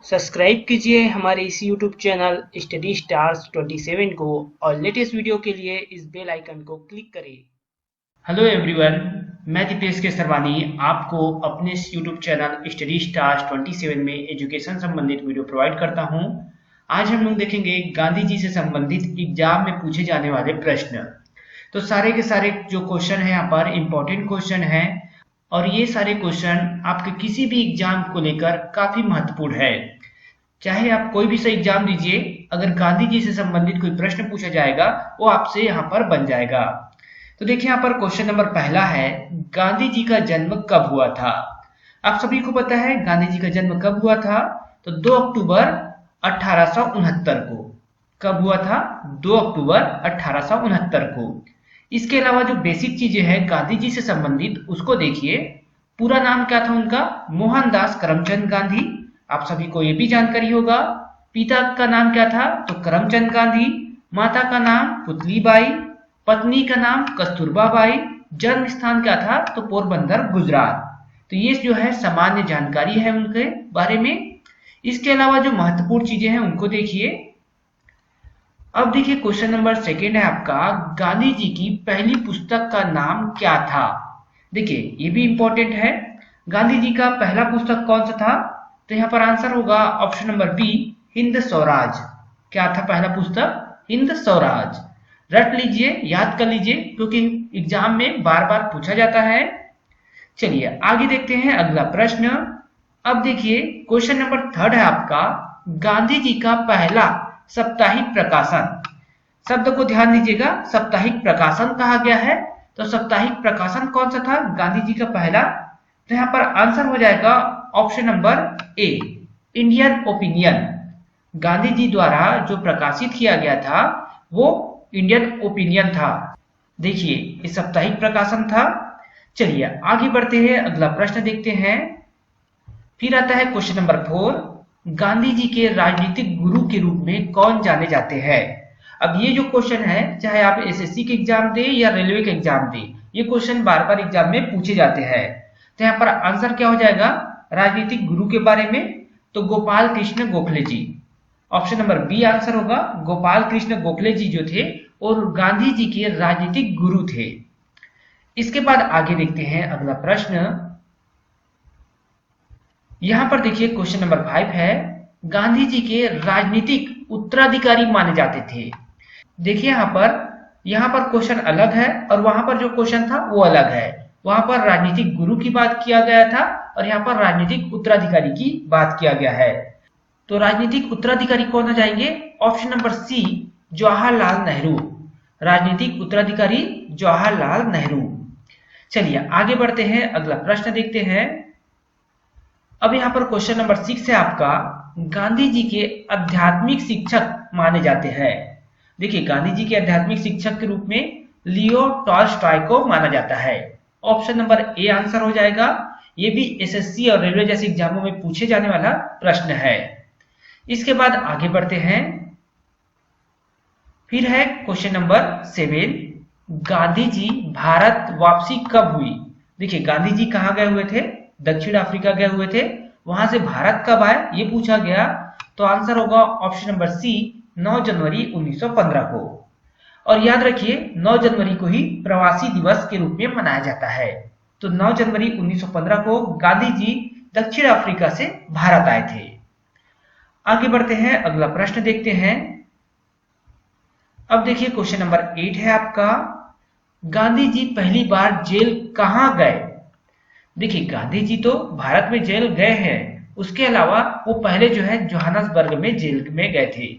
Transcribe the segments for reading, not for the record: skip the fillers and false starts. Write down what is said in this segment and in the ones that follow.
Subscribe कीजिए हमारे इस YouTube चैनल स्टडी स्टार्स 27 को और लेटेस्ट वीडियो के लिए इस बेल आइकन को क्लिक करें। हेलो एवरीवन, मैं दीपेश के सरवानी आपको अपने इस YouTube चैनल स्टडी स्टार्स 27 में एजुकेशन संबंधित वीडियो प्रोवाइड करता हूं। आज हम लोग देखेंगे गांधी जी से संबंधित एग्जाम में पूछे जाने वाले प्रश्न। तो सारे के सारे जो क्वेश्चन है यहाँ पर इंपॉर्टेंट क्वेश्चन है और ये सारे क्वेश्चन आपके किसी भी एग्जाम को लेकर काफी महत्वपूर्ण है। चाहे आप कोई भी सा एग्जाम दीजिए, अगर गांधी जी से संबंधित कोई प्रश्न पूछा जाएगा वो आपसे यहाँ पर बन जाएगा। तो देखिए यहाँ पर क्वेश्चन नंबर पहला है, गांधी जी का जन्म कब हुआ था? आप सभी को पता है गांधी जी का जन्म कब हुआ था, तो 2 अक्टूबर 1869 को। कब हुआ था? 2 अक्टूबर 1869 को। इसके अलावा जो बेसिक चीजें हैं गांधी जी से संबंधित उसको देखिए। पूरा नाम क्या था उनका? मोहनदास करमचंद गांधी। आप सभी को ये भी जानकारी होगा। पिता का नाम क्या था? तो करमचंद गांधी। माता का नाम पुतलीबाई। पत्नी का नाम कस्तूरबा बाई। जन्म स्थान क्या था? तो पोरबंदर, गुजरात। तो ये जो है सामान्य जानकारी है उनके बारे में। इसके अलावा जो महत्वपूर्ण चीजें हैं उनको देखिए। अब देखिए क्वेश्चन नंबर सेकेंड है आपका, गांधी जी की पहली पुस्तक का नाम क्या था? देखिए ये भी इंपॉर्टेंट है। गांधी जी का पहला पुस्तक कौन सा था? तो यहाँ पर आंसर होगा option number B, Hind Swaraj. क्या था पहला पुस्तक? हिंद स्वराज। रट लीजिए, याद कर लीजिए, क्योंकि एग्जाम में बार बार पूछा जाता है। चलिए आगे देखते हैं अगला प्रश्न। अब देखिए क्वेश्चन नंबर थर्ड है आपका, गांधी जी का पहला साप्ताहिक प्रकाशन। शब्द को ध्यान दीजिएगा, साप्ताहिक प्रकाशन कहा गया है। तो साप्ताहिक प्रकाशन कौन सा था गांधी जी का पहला? तो यहाँ पर आंसर हो जाएगा option number A, Indian Opinion. Gandhi ji द्वारा जो प्रकाशित किया गया था वो इंडियन ओपिनियन था। देखिए ये साप्ताहिक प्रकाशन था। चलिए आगे बढ़ते हैं, अगला प्रश्न देखते हैं। फिर आता है क्वेश्चन नंबर 4, गांधी जी के राजनीतिक गुरु के रूप में कौन जाने जाते हैं? अब ये जो क्वेश्चन है, चाहे आप एसएससी के एग्जाम दे या रेलवे के एग्जाम दे, ये क्वेश्चन बार बार एग्जाम में पूछे जाते हैं। तो यहाँ पर आंसर क्या हो जाएगा राजनीतिक गुरु के बारे में? तो गोपाल कृष्ण गोखले जी। ऑप्शन नंबर बी आंसर होगा। गोपाल कृष्ण गोखले जी जो थे और गांधी जी के राजनीतिक गुरु थे। इसके बाद आगे देखते हैं अगला प्रश्न। यहां पर देखिए क्वेश्चन नंबर 5 है, गांधी जी के राजनीतिक उत्तराधिकारी माने जाते थे। देखिए यहां पर क्वेश्चन अलग है और वहां पर जो क्वेश्चन था वो अलग है। वहां पर राजनीतिक गुरु की बात किया गया था और यहाँ पर राजनीतिक उत्तराधिकारी की बात किया गया है। तो राजनीतिक उत्तराधिकारी कौन हो जाएंगे? Option number C, Jawaharlal Nehru. राजनीतिक उत्तराधिकारी जवाहरलाल नेहरू। चलिए आगे बढ़ते हैं, अगला प्रश्न देखते हैं। अब यहाँ पर क्वेश्चन नंबर 6 है आपका, गांधी जी के आध्यात्मिक शिक्षक माने जाते हैं। देखिए गांधी जी के आध्यात्मिक शिक्षक के रूप में लियो टॉल्स्टॉय को माना जाता है। ऑप्शन नंबर ए आंसर हो जाएगा। ये भी एसएससी और रेलवे जैसे एग्जामों में पूछे जाने वाला प्रश्न है। इसके बाद आगे बढ़ते हैं। फिर है क्वेश्चन नंबर 7, गांधी जी भारत वापसी कब हुई? देखिए गांधी जी कहाँ गए हुए थे? दक्षिण अफ्रीका गए हुए थे। वहां से भारत कब आए ये पूछा गया। तो आंसर होगा ऑप्शन नंबर सी, 9 जनवरी 1915 को। और याद रखिए 9 जनवरी को ही प्रवासी दिवस के रूप में मनाया जाता है। तो 9 जनवरी 1915 को गांधी जी दक्षिण अफ्रीका से भारत आए थे। आगे बढ़ते हैं, अगला प्रश्न देखते हैं। अब देखिए क्वेश्चन नंबर 8 है आपका, गांधी जी पहली बार जेल कहां गए? देखिए गांधी जी तो भारत में जेल गए हैं, उसके अलावा वो पहले जो है जोहानसबर्ग में जेल में गए थे।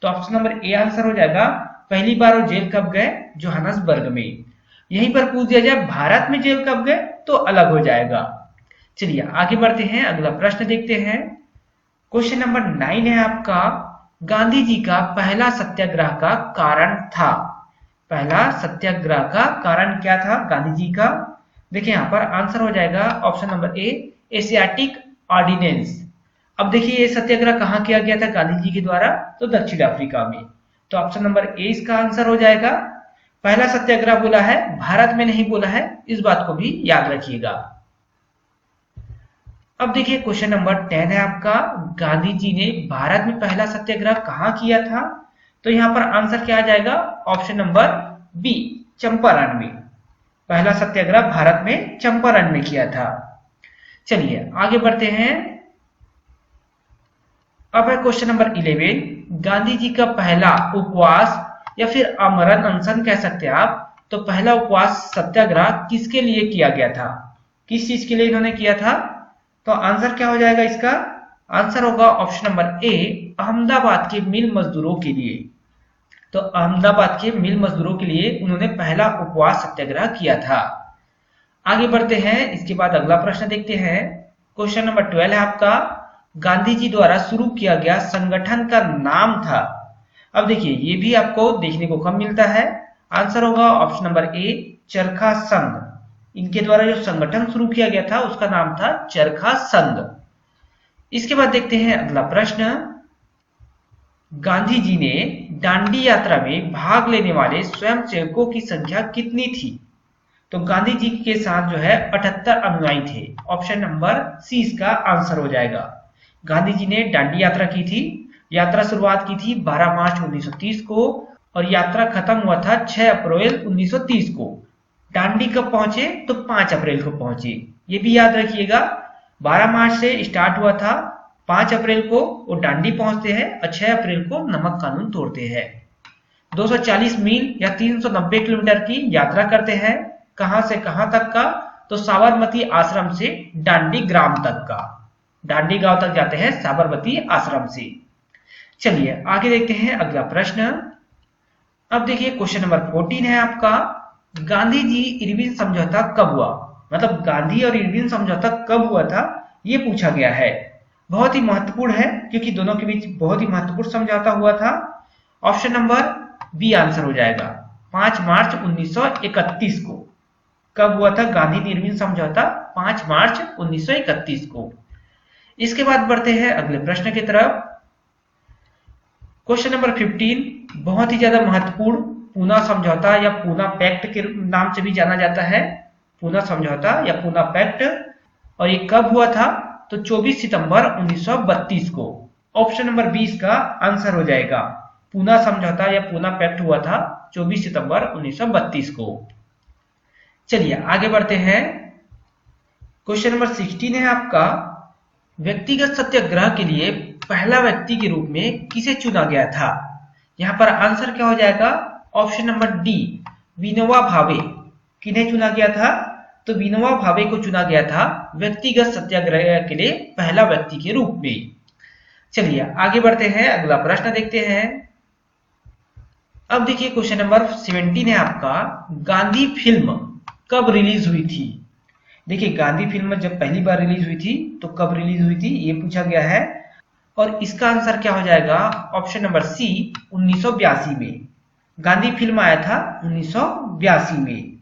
तो ऑप्शन नंबर ए आंसर हो जाएगा। पहली बार वो जेल कब गए? जोहानसबर्ग में। यहीं पर पूछ दिया जाए भारत में जेल कब गए तो अलग हो जाएगा। चलिए आगे बढ़ते हैं, अगला प्रश्न देखते हैं। क्वेश्चन नंबर 9 है आपका, गांधी जी का पहला सत्याग्रह का कारण था। पहला सत्याग्रह का कारण क्या था गांधी जी का? देखिए यहाँ पर आंसर हो जाएगा option number A, Asiatic ordinance. अब देखिए ये सत्याग्रह कहाँ किया गया था गांधी जी के द्वारा? तो दक्षिण अफ्रीका में। तो ऑप्शन नंबर ए इसका आंसर हो जाएगा। पहला सत्याग्रह बोला है, भारत में नहीं बोला है, इस बात को भी याद रखिएगा। अब देखिए क्वेश्चन नंबर 10 है आपका, गांधी जी ने भारत में पहला सत्याग्रह कहाँ किया था? तो यहाँ पर आंसर क्या आ जाएगा? ऑप्शन नंबर बी, चंपारण में। पहला सत्याग्रह भारत में चंपारण में किया था। चलिए आगे बढ़ते हैं। अब है क्वेश्चन नंबर 11, गांधी जी का पहला उपवास या फिर आमरण अनशन कह सकते हैं आप, तो पहला उपवास सत्याग्रह किसके लिए किया गया था? किस चीज के लिए इन्होंने किया था? तो आंसर क्या हो जाएगा इसका? आंसर होगा ऑप्शन नंबर ए, अहमदाबाद के मिल मजदूरों के लिए। तो अहमदाबाद के मिल मजदूरों के लिए उन्होंने पहला उपवास सत्याग्रह किया था। आगे बढ़ते हैं, इसके बाद अगला प्रश्न देखते हैं। क्वेश्चन नंबर 12 है आपका, गांधी जी द्वारा शुरू किया गया संगठन का नाम था। अब देखिए ये भी आपको देखने को कम मिलता है। आंसर होगा ऑप्शन नंबर ए, चरखा संघ। इनके द्वारा जो संगठन शुरू किया गया था उसका नाम था चरखा संघ। इसके बाद देखते हैं अगला प्रश्न, गांधी जी ने दांडी यात्रा में भाग लेने वाले स्वयंसेवकों की संख्या कितनी थी? तो गांधी जी के साथ जो है 78 अनुयायी थे। ऑप्शन नंबर सी इसका आंसर हो जाएगा। गांधी जी ने दांडी यात्रा की थी। यात्रा शुरुआत की थी 12 मार्च 1930 को और यात्रा खत्म हुआ था 6 अप्रैल 1930 को। दांडी कब पहुंचे? तो 5 अप्रैल को पहुंचे। ये भी याद रखिएगा, 12 मार्च से स्टार्ट हुआ था, 5 अप्रैल को वो दांडी पहुंचते हैं और 6 अप्रैल को नमक कानून तोड़ते हैं। 240 मील या 390 किलोमीटर की यात्रा करते हैं। कहां से कहां तक का? तो साबरमती आश्रम से दांडी ग्राम तक का। दांडी गांव तक जाते हैं साबरमती आश्रम से। चलिए आगे देखते हैं अगला प्रश्न। अब देखिए क्वेश्चन नंबर 14 है आपका, गांधी जी इरविन समझौता कब हुआ? मतलब गांधी और इरविन समझौता कब हुआ था ये पूछा गया है। बहुत ही महत्वपूर्ण है क्योंकि दोनों के बीच बहुत ही महत्वपूर्ण समझौता हुआ था। ऑप्शन नंबर बी आंसर हो जाएगा, 5 मार्च 1931 को। कब हुआ था गांधी इरविन समझौता? 5 मार्च 1931 को। इसके बाद बढ़ते हैं अगले प्रश्न की तरफ। क्वेश्चन नंबर 15 बहुत ही ज्यादा महत्वपूर्ण, पूना समझौता या पूना पैक्ट के नाम से भी जाना जाता है। पूना समझौता या पूना पैक्ट, और ये कब हुआ था? तो 24 सितंबर 1932 को। ऑप्शन नंबर 20 का आंसर हो जाएगा। पूना समझौता या पूना पैक्ट हुआ था 24 सितंबर 1932 को। चलिए आगे बढ़ते हैं। क्वेश्चन नंबर 16 है आपका, व्यक्तिगत सत्याग्रह के लिए पहला व्यक्ति के रूप में किसे चुना गया था? यहां पर आंसर क्या हो जाएगा? Option number D, Vinoba Bhave. किन्हें चुना गया था? तो विनोबा भावे को चुना गया था व्यक्तिगत सत्याग्रह के लिए पहला व्यक्ति के रूप में। चलिए आगे बढ़ते हैं, अगला प्रश्न देखते हैं। अब देखिए क्वेश्चन नंबर 17 है आपका, गांधी फिल्म कब रिलीज हुई थी? देखिए गांधी फिल्म जब पहली बार रिलीज हुई थी तो कब रिलीज हुई थी ये पूछा गया है, और इसका आंसर क्या हो जाएगा? ऑप्शन नंबर सी, 1982 में। गांधी फिल्म आया था 1982 में।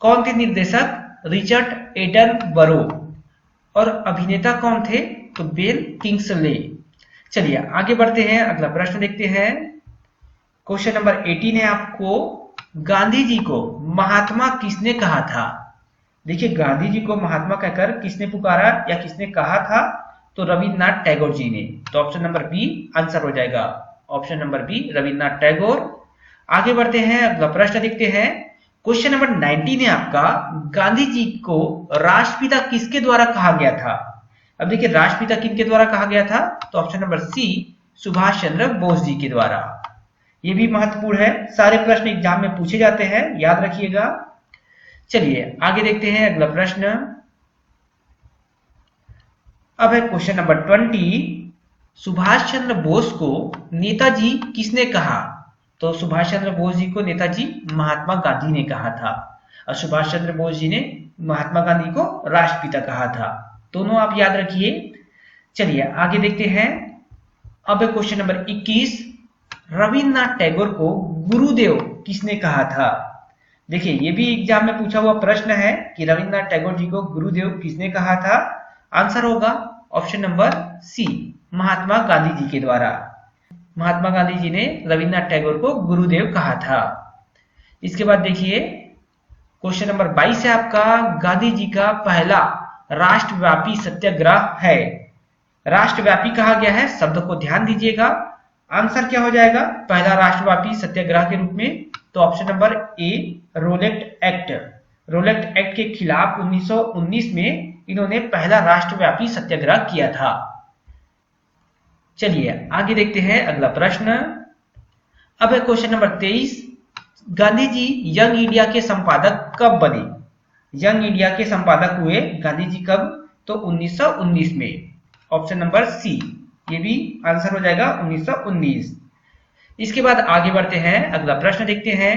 कौन थे निर्देशक? रिचर्ड एडन बरो। और अभिनेता कौन थे? तो बेन किंग्सले। चलिए आगे बढ़ते हैं, अगला प्रश्न देखते हैं। क्वेश्चन नंबर 18 है आपको, गांधी जी को महात्मा किसने कहा था? देखिए गांधी जी को महात्मा कहकर किसने पुकारा या किसने कहा था? तो रविन्द्रनाथ टैगोर जी ने। तो ऑप्शन नंबर बी आंसर हो जाएगा। Option number B, Rabindranath Tagore. आगे बढ़ते हैं, अगला प्रश्न देखते हैं। क्वेश्चन नंबर 19 है आपका, गांधी जी को राष्ट्रपिता किसके द्वारा कहा गया था? अब देखिए राष्ट्रपिता किनके द्वारा कहा गया था? तो ऑप्शन नंबर सी, सुभाष चंद्र बोस जी के द्वारा। ये भी महत्वपूर्ण है, सारे प्रश्न एग्जाम में पूछे जाते हैं, याद रखिएगा। चलिए आगे देखते हैं अगला प्रश्न। अब है क्वेश्चन नंबर 20, सुभाष चंद्र बोस को नेताजी किसने कहा? तो सुभाष चंद्र बोस जी को नेताजी महात्मा गांधी ने कहा था, और सुभाष चंद्र बोस जी ने महात्मा गांधी को राष्ट्रपिता कहा था। दोनों आप याद रखिए। चलिए आगे देखते हैं। अब है क्वेश्चन नंबर 21, रविन्द्रनाथ टैगोर को गुरुदेव किसने कहा था? देखिए ये भी एग्जाम में पूछा हुआ प्रश्न है कि रविन्द्रनाथ टैगोर जी को गुरुदेव किसने कहा था? आंसर होगा ऑप्शन नंबर सी, महात्मा गांधी जी के द्वारा। महात्मा गांधी जी ने रविन्द्रनाथ टैगोर को गुरुदेव कहा था। इसके बाद देखिए क्वेश्चन नंबर 22 है आपका, गांधी जी का पहला राष्ट्रव्यापी सत्याग्रह है। राष्ट्रव्यापी कहा गया है, शब्द को ध्यान दीजिएगा। आंसर क्या हो जाएगा पहला राष्ट्रव्यापी सत्याग्रह के रूप में? तो option number A, Rowlatt Act. Rowlatt Act के खिलाफ 1919 में इन्होंने पहला राष्ट्रव्यापी सत्याग्रह किया था। चलिए आगे देखते हैं अगला प्रश्न। अब है question number 23। Gandhi ji young India के संपादक कब बने? यंग इंडिया के संपादक हुए गांधी जी कब? तो 1919 में। ऑप्शन नंबर सी, ये भी आंसर हो जाएगा 1919। इसके बाद आगे बढ़ते हैं, अगला प्रश्न देखते हैं।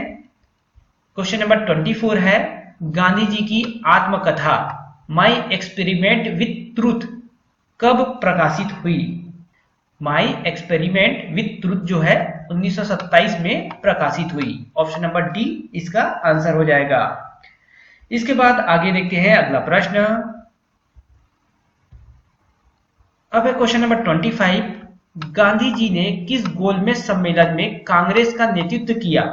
क्वेश्चन नंबर 24 है, गांधी जी की आत्मकथा माई एक्सपेरिमेंट विथ ट्रूथ कब प्रकाशित हुई? माई एक्सपेरिमेंट विथ ट्रूथ जो है 1927 में प्रकाशित हुई। ऑप्शन नंबर डी इसका आंसर हो जाएगा। इसके बाद आगे देखते हैं अगला प्रश्न। अब है क्वेश्चन नंबर 25। गांधी जी ने किस गोलमेज सम्मेलन में कांग्रेस का नेतृत्व किया?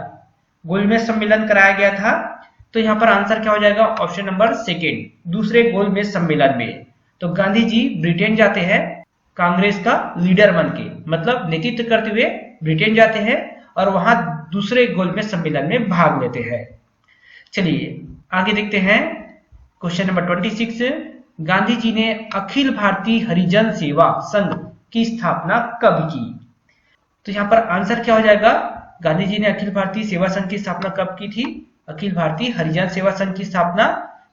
गोलमेज सम्मेलन कराया गया था, तो यहां पर आंसर क्या हो जाएगा? ऑप्शन नंबर सेकेंड, दूसरे गोलमेज सम्मेलन में। तो गांधी जी ब्रिटेन जाते हैं कांग्रेस का लीडर बन के, मतलब नेतृत्व करते हुए ब्रिटेन जाते हैं और वहां दूसरे गोलमेज सम्मेलन में भाग लेते हैं। चलिए आगे देखते हैं क्वेश्चन नंबर 26। गांधी जी ने अखिल भारतीय हरिजन सेवा संघ की स्थापना कब की? तो यहां पर आंसर क्या हो जाएगा? गांधी जी ने अखिल भारतीय सेवा संघ की स्थापना कब की थी? अखिल भारतीय हरिजन सेवा संघ की स्थापना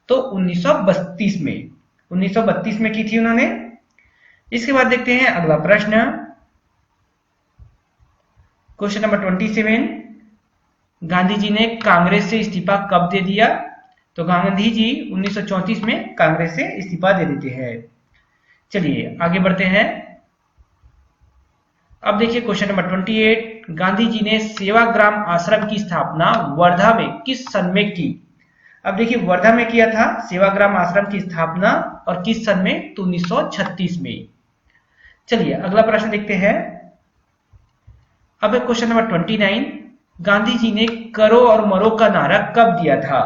तो 1932 में, 1932 में की थी उन्होंने। इसके बाद देखते हैं अगला प्रश्न। Question number 27। गांधी जी ने कांग्रेस से इस्तीफा कब दे दिया? तो गांधी जी 1934 में कांग्रेस से इस्तीफा दे देते हैं। चलिए आगे बढ़ते हैं। अब देखिए क्वेश्चन नंबर 28। गांधी जी ने सेवाग्राम आश्रम की स्थापना वर्धा में किस सन में की? अब देखिए वर्धा में किया था सेवाग्राम आश्रम की स्थापना, और किस सन में? तो 1936 में। चलिए अगला प्रश्न देखते हैं। अब है क्वेश्चन नंबर 29। गांधी जी ने करो और मरो का नारा कब दिया था?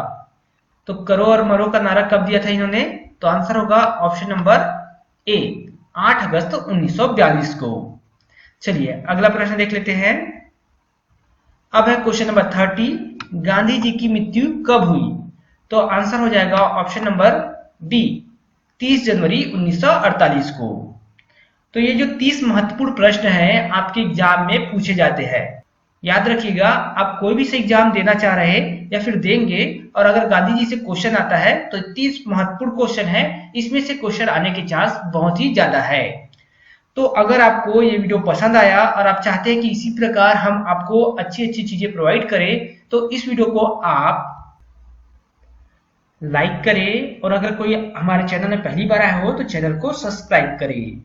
तो करो और मरो का नारा कब दिया था इन्होंने? तो आंसर होगा ऑप्शन नंबर ए, 8 अगस्त 1942 को। चलिए अगला प्रश्न देख लेते हैं। अब है क्वेश्चन नंबर 30। गांधी जी की मृत्यु कब हुई? तो आंसर हो जाएगा ऑप्शन नंबर बी, 30 जनवरी 1948 को। तो ये जो 30 महत्वपूर्ण प्रश्न हैं आपके एग्जाम में पूछे जाते हैं। याद रखिएगा, आप कोई भी से एग्जाम देना चाह रहे हैं या फिर देंगे, और अगर गांधी जी से क्वेश्चन आता है तो 30 महत्वपूर्ण क्वेश्चन है, इसमें से क्वेश्चन आने के चांस बहुत ही ज्यादा है। तो अगर आपको ये वीडियो पसंद आया और आप चाहते हैं कि इसी प्रकार हम आपको अच्छी अच्छी चीजें प्रोवाइड करें, तो इस वीडियो को आप लाइक करें, और अगर कोई हमारे चैनल में पहली बार आया हो तो चैनल को सब्सक्राइब करें।